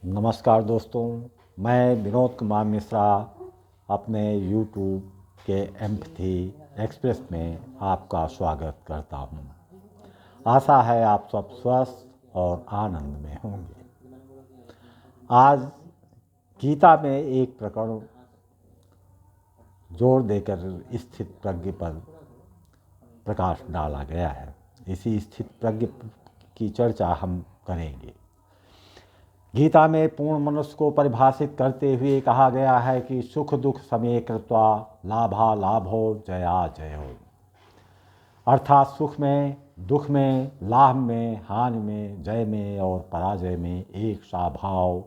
नमस्कार दोस्तों, मैं विनोद कुमार मिश्रा अपने YouTube के एम्पैथी एक्सप्रेस में आपका स्वागत करता हूं। आशा है आप सब स्वस्थ और आनंद में होंगे। आज गीता में एक प्रकरण जोर देकर स्थित प्रज्ञ पर प्रकाश डाला गया है। इसी स्थित प्रज्ञ की चर्चा हम करेंगे। गीता में पूर्ण मनुष्य को परिभाषित करते हुए कहा गया है कि सुख दुख समय कृत्वा लाभा लाभो जया जयो, अर्थात सुख में, दुख में, लाभ में, हानि में, जय में और पराजय में एक सा भाव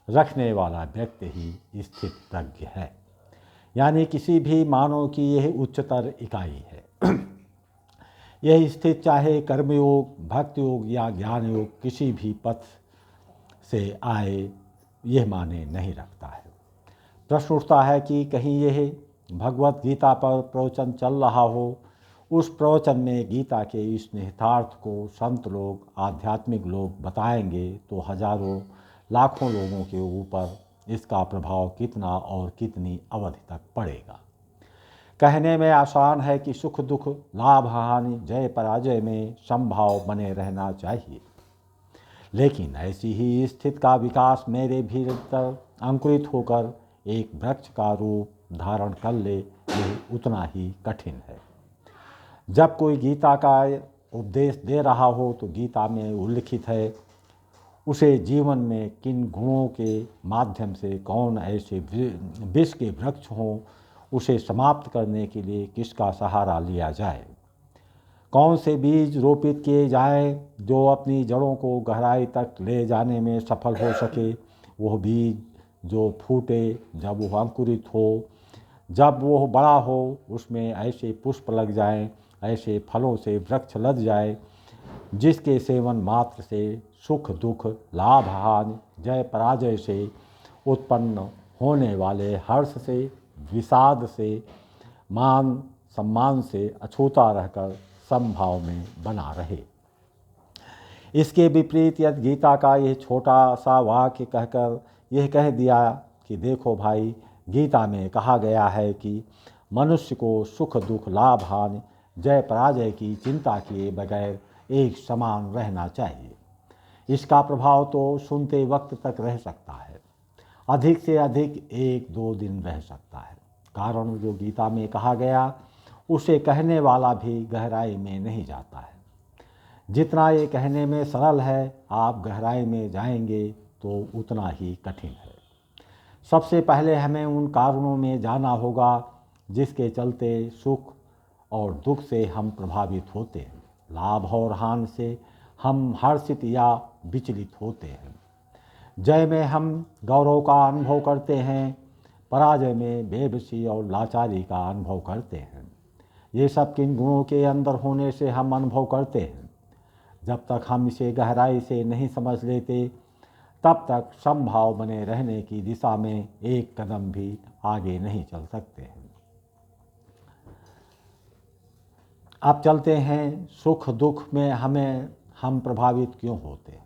रखने वाला व्यक्ति ही स्थित प्रज्ञ है। यानी किसी भी मानव की यह उच्चतर इकाई है। यह स्थित चाहे कर्मयोग, भक्ति योग या ज्ञान योग किसी भी पथ से आए यह माने नहीं रखता है। प्रश्न उठता है कि कहीं यह भगवत गीता पर प्रवचन चल रहा हो, उस प्रवचन में गीता के इस निहितार्थ को संत लोग, आध्यात्मिक लोग बताएंगे तो हजारों लाखों लोगों के ऊपर इसका प्रभाव कितना और कितनी अवधि तक पड़ेगा। कहने में आसान है कि सुख दुख, लाभ हानि, जय पराजय में समभाव बने रहना चाहिए, लेकिन ऐसी ही स्थिति का विकास मेरे भीतर अंकुरित होकर एक वृक्ष का रूप धारण कर ले, यह उतना ही कठिन है। जब कोई गीता का उपदेश दे रहा हो तो गीता में उल्लिखित है उसे जीवन में किन गुणों के माध्यम से कौन ऐसे विष के वृक्ष हों, उसे समाप्त करने के लिए किसका सहारा लिया जाए, कौन से बीज रोपित किए जाएं जो अपनी जड़ों को गहराई तक ले जाने में सफल हो सके। वह बीज जो फूटे, जब वह अंकुरित हो, जब वह बड़ा हो, उसमें ऐसे पुष्प लग जाएं, ऐसे फलों से वृक्ष लद जाए जिसके सेवन मात्र से सुख दुख, लाभ हानि, जय पराजय से उत्पन्न होने वाले हर्ष से, विषाद से, मान सम्मान से अछूता रहकर समभाव में बना रहे। इसके विपरीत यदि गीता का यह छोटा सा वाक्य कहकर यह कह दिया कि देखो भाई, गीता में कहा गया है कि मनुष्य को सुख दुख, लाभ हानि, जय पराजय की चिंता किए बगैर एक समान रहना चाहिए, इसका प्रभाव तो सुनते वक्त तक रह सकता है, अधिक से अधिक 1-2 दिन रह सकता है। कारण जो गीता में कहा गया उसे कहने वाला भी गहराई में नहीं जाता है। जितना ये कहने में सरल है, आप गहराई में जाएंगे तो उतना ही कठिन है। सबसे पहले हमें उन कारणों में जाना होगा जिसके चलते सुख और दुख से हम प्रभावित होते हैं, लाभ और हानि से हम हर्षित या विचलित होते हैं, जय में हम गौरव का अनुभव करते हैं, पराजय में बेबसी और लाचारी का अनुभव करते हैं। ये सब किन गुणों के अंदर होने से हम अनुभव करते हैं, जब तक हम इसे गहराई से नहीं समझ लेते तब तक समभाव बने रहने की दिशा में एक कदम भी आगे नहीं चल सकते हैं। अब चलते हैं सुख दुख में हम प्रभावित क्यों होते हैं।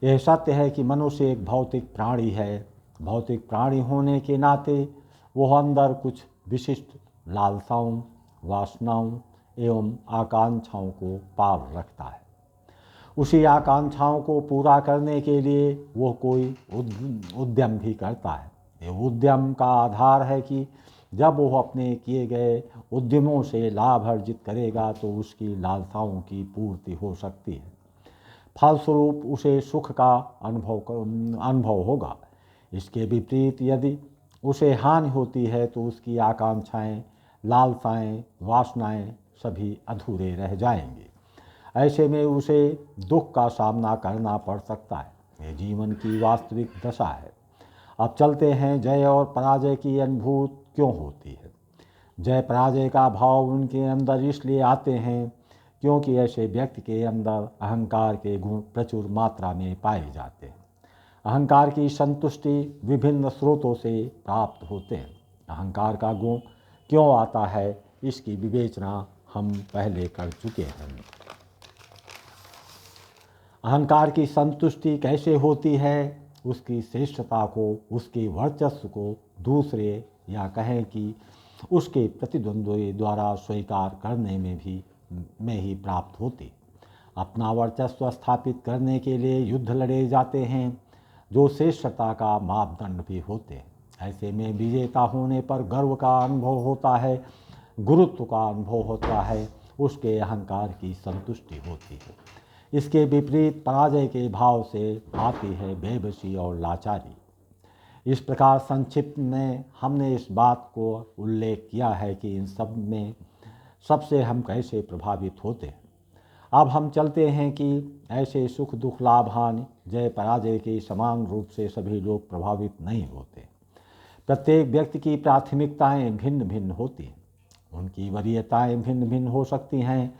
यह सत्य है कि मनुष्य एक भौतिक प्राणी है। भौतिक प्राणी होने के नाते वह अंदर कुछ विशिष्ट लालसाओं, वासनाओं एवं आकांक्षाओं को पार रखता है। उसी आकांक्षाओं को पूरा करने के लिए वह कोई उद्यम भी करता है। यह उद्यम का आधार है कि जब वह अपने किए गए उद्यमों से लाभ अर्जित करेगा तो उसकी लालसाओं की पूर्ति हो सकती है, फलस्वरूप उसे सुख का अनुभव होगा। इसके विपरीत यदि उसे हानि होती है तो उसकी आकांक्षाएं, लालसाएं, वासनाएं सभी अधूरे रह जाएंगे। ऐसे में उसे दुख का सामना करना पड़ सकता है। यह जीवन की वास्तविक दशा है। अब चलते हैं जय और पराजय की अनुभूति क्यों होती है। जय पराजय का भाव उनके अंदर इसलिए आते हैं क्योंकि ऐसे व्यक्ति के अंदर अहंकार के गुण प्रचुर मात्रा में पाए जाते हैं। अहंकार की संतुष्टि विभिन्न स्रोतों से प्राप्त होते हैं। अहंकार का गुण क्यों आता है, इसकी विवेचना हम पहले कर चुके हैं। अहंकार की संतुष्टि कैसे होती है, उसकी श्रेष्ठता को, उसके वर्चस्व को दूसरे या कहें कि उसके प्रतिद्वंद्वी द्वारा स्वीकार करने में ही प्राप्त होती। अपना वर्चस्व स्थापित करने के लिए युद्ध लड़े जाते हैं जो श्रेष्ठता का मापदंड भी होते हैं। ऐसे में विजेता होने पर गर्व का अनुभव होता है, गुरुत्व का अनुभव होता है, उसके अहंकार की संतुष्टि होती है। इसके विपरीत पराजय के भाव से आती है बेबसी और लाचारी। इस प्रकार संक्षिप्त में हमने इस बात को उल्लेख किया है कि इन सब में सबसे हम कैसे प्रभावित होते हैं। अब हम चलते हैं कि ऐसे सुख दुख लाभ हानि जय पराजय के समान रूप से सभी लोग प्रभावित नहीं होते। प्रत्येक व्यक्ति की प्राथमिकताएं भिन्न भिन्न होती हैं, उनकी वरीयताएं भिन्न भिन्न हो सकती हैं।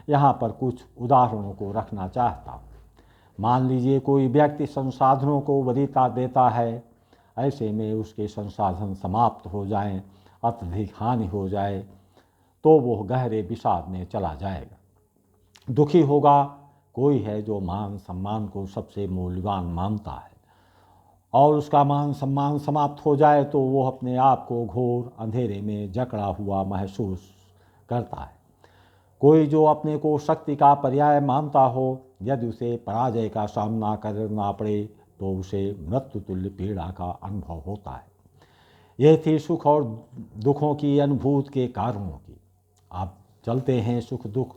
यहाँ पर कुछ उदाहरणों को रखना चाहता हूँ। मान लीजिए कोई व्यक्ति संसाधनों को वरीयता देता है, ऐसे में उसके संसाधन समाप्त हो जाएं, अत्यधिक हानि हो जाए तो वह गहरे विषाद में चला जाएगा। दुखी होगा कोई है जो मान सम्मान को सबसे मूल्यवान मानता है और उसका मान सम्मान समाप्त हो जाए तो वो अपने आप को घोर अंधेरे में जकड़ा हुआ महसूस करता है। कोई जो अपने को शक्ति का पर्याय मानता हो, यदि उसे पराजय का सामना करना पड़े तो उसे मृत्यु तुल्य पीड़ा का अनुभव होता है। यह थी सुख और दुखों की अनुभूति के कारणों की। अब चलते हैं सुख दुख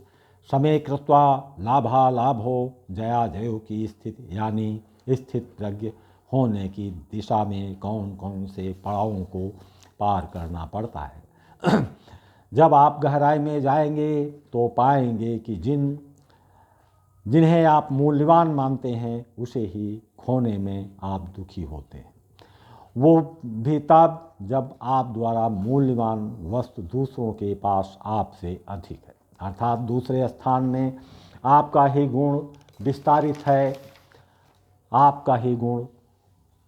समय कृत्वा लाभालाभो जया जयो की स्थिति, यानी स्थित प्रज्ञ होने की दिशा में कौन कौन से पड़ावों को पार करना पड़ता है। जब आप गहराई में जाएंगे तो पाएंगे कि जिन्हें आप मूल्यवान मानते हैं उसे ही खोने में आप दुखी होते हैं। वो भी तब जब आप द्वारा मूल्यवान वस्तु दूसरों के पास आपसे अधिक है, अर्थात दूसरे स्थान में आपका ही गुण विस्तारित है, आपका ही गुण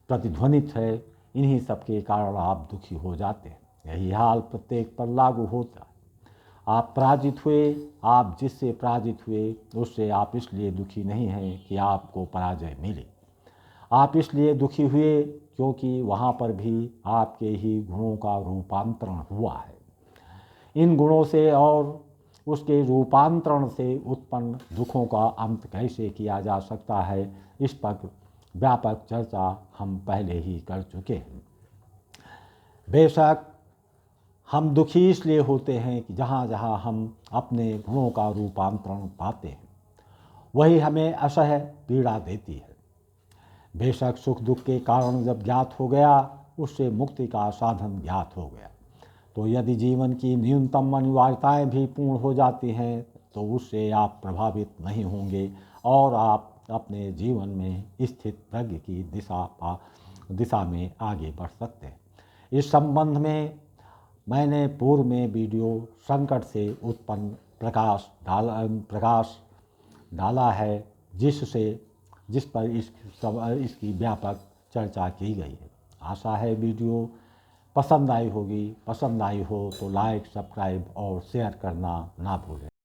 प्रतिध्वनित है। इन्हीं सब के कारण आप दुखी हो जाते हैं। यही हाल प्रत्येक पर लागू होता है। आप पराजित हुए, आप जिससे पराजित हुए उससे आप इसलिए दुखी नहीं हैं कि आपको पराजय मिले। आप इसलिए दुखी हुए क्योंकि वहाँ पर भी आपके ही गुणों का रूपांतरण हुआ है। इन गुणों से और उसके रूपांतरण से उत्पन्न दुखों का अंत कैसे किया जा सकता है, इस पर व्यापक चर्चा हम पहले ही कर चुके हैं। बेशक हम दुखी इसलिए होते हैं कि जहाँ जहाँ हम अपने गुणों का रूपांतरण पाते हैं वही हमें असह्य पीड़ा देती है। बेशक सुख दुख के कारण जब ज्ञात हो गया, उससे मुक्ति का साधन ज्ञात हो गया, तो यदि जीवन की न्यूनतम अनिवार्यताएं भी पूर्ण हो जाती हैं तो उससे आप प्रभावित नहीं होंगे और आप अपने जीवन में स्थित प्रज्ञ की दिशा में आगे बढ़ सकते हैं। इस संबंध में मैंने पूर्व में वीडियो संकट से उत्पन्न प्रकाश डाला है, जिस पर इसकी व्यापक चर्चा की गई है। आशा है वीडियो पसंद आई होगी। पसंद आई हो तो लाइक, सब्सक्राइब और शेयर करना ना भूलें।